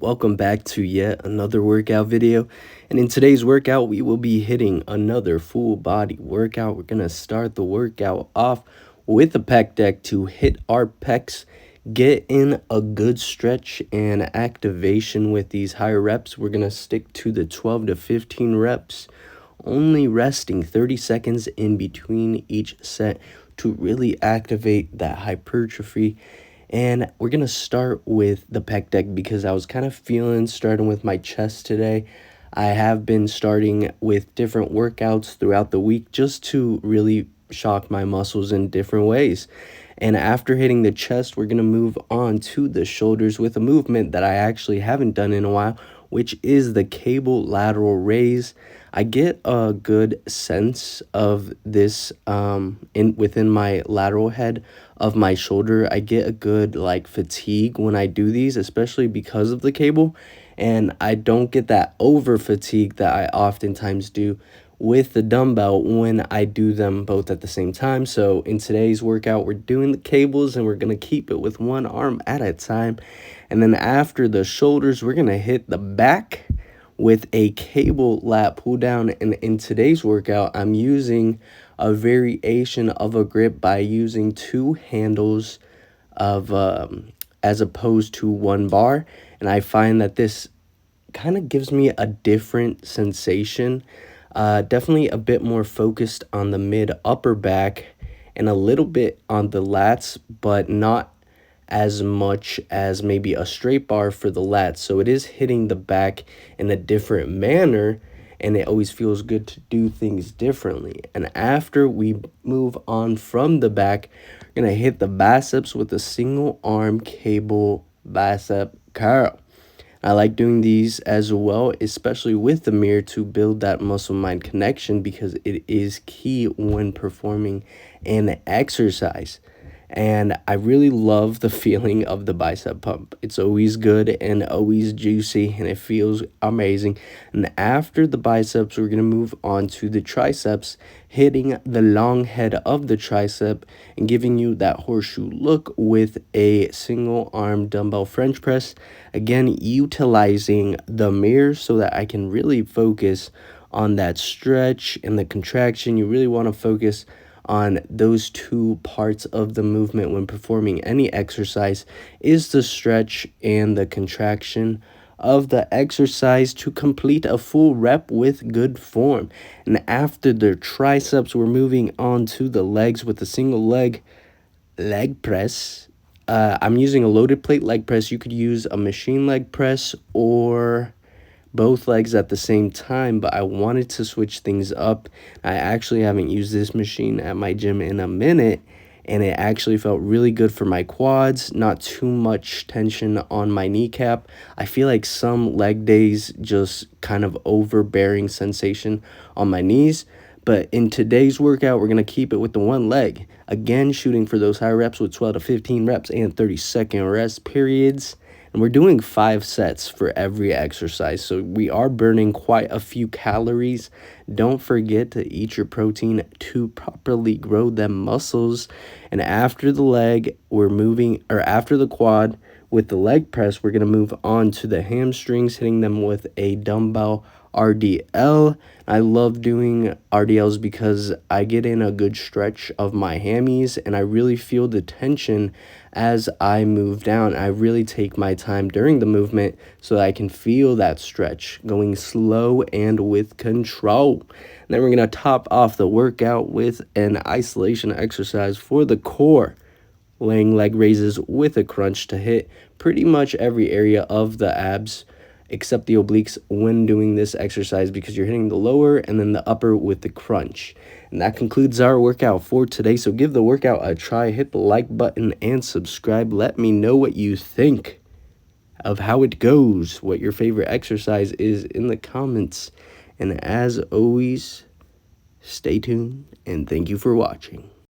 welcome back to yet another workout video. And in today's workout, we will be hitting another full body workout. We're going to start the workout off with a pec deck to hit our pecs, get in a good stretch and activation with these higher reps. We're going to stick to the 12 to 15 reps, only resting 30 seconds in between each set to really activate that hypertrophy. And we're going to start with the pec deck because I was kind of feeling starting with my chest today. I have been starting with different workouts throughout the week just to really shock my muscles in different ways. And after hitting the chest, we're going to move on to the shoulders with a movement that I actually haven't done in a while, which is the cable lateral raise. I get a good sense of this within my lateral head of my shoulder. I get a good fatigue when I do these, especially because of the cable, and I don't get that over fatigue that I oftentimes do with the dumbbell when I do them both at the same time. So in today's workout, we're doing the cables and we're going to keep it with one arm at a time. And then after the shoulders, we're going to hit the back with a cable lat pull down. And in today's workout, I'm using a variation of a grip by using two handles of as opposed to one bar. And I find that this kind of gives me a different sensation. Definitely a bit more focused on the mid upper back and a little bit on the lats, but not as much as maybe a straight bar for the lats. So it is hitting the back in a different manner, and it always feels good to do things differently. And after we move on from the back, we're going to hit the biceps with a single arm cable bicep curl. I like doing these as well, especially with the mirror, to build that muscle-mind connection because it is key when performing an exercise. And I really love the feeling of the bicep pump. It's always good and always juicy, and it feels amazing. And after the biceps, we're going to move on to the triceps, hitting the long head of the tricep and giving you that horseshoe look with a single arm dumbbell French press. Again, utilizing the mirror so that I can really focus on that stretch and the contraction. You really want to focus on those two parts of the movement when performing any exercise, is the stretch and the contraction of the exercise to complete a full rep with good form. And after the triceps, we're moving on to the legs with a single leg press. I'm using a loaded plate leg press. You could use a machine leg press or both legs at the same time, but I wanted to switch things up. I actually haven't used this machine at my gym in a minute, and it actually felt really good for my quads, not too much tension on my kneecap. I feel like some leg days just kind of overbearing sensation on my knees, but in today's workout, we're going to keep it with the one leg. Again, shooting for those high reps with 12 to 15 reps and 30-second rest periods. And we're doing 5 sets for every exercise, so we are burning quite a few calories. Don't forget to eat your protein to properly grow them muscles. And after the leg, after the quad with the leg press, we're going to move on to the hamstrings, hitting them with a dumbbell RDL. I love doing RDLs because I get in a good stretch of my hammies and I really feel the tension as I move down. I really take my time during the movement so that I can feel that stretch, going slow and with control. And then we're going to top off the workout with an isolation exercise for the core, laying leg raises with a crunch to hit pretty much every area of the abs except the obliques when doing this exercise because you're hitting the lower and then the upper with the crunch. And that concludes our workout for today. So give the workout a try, hit the like button and subscribe. Let me know what you think of how it goes, what your favorite exercise is in the comments. And as always, stay tuned and thank you for watching.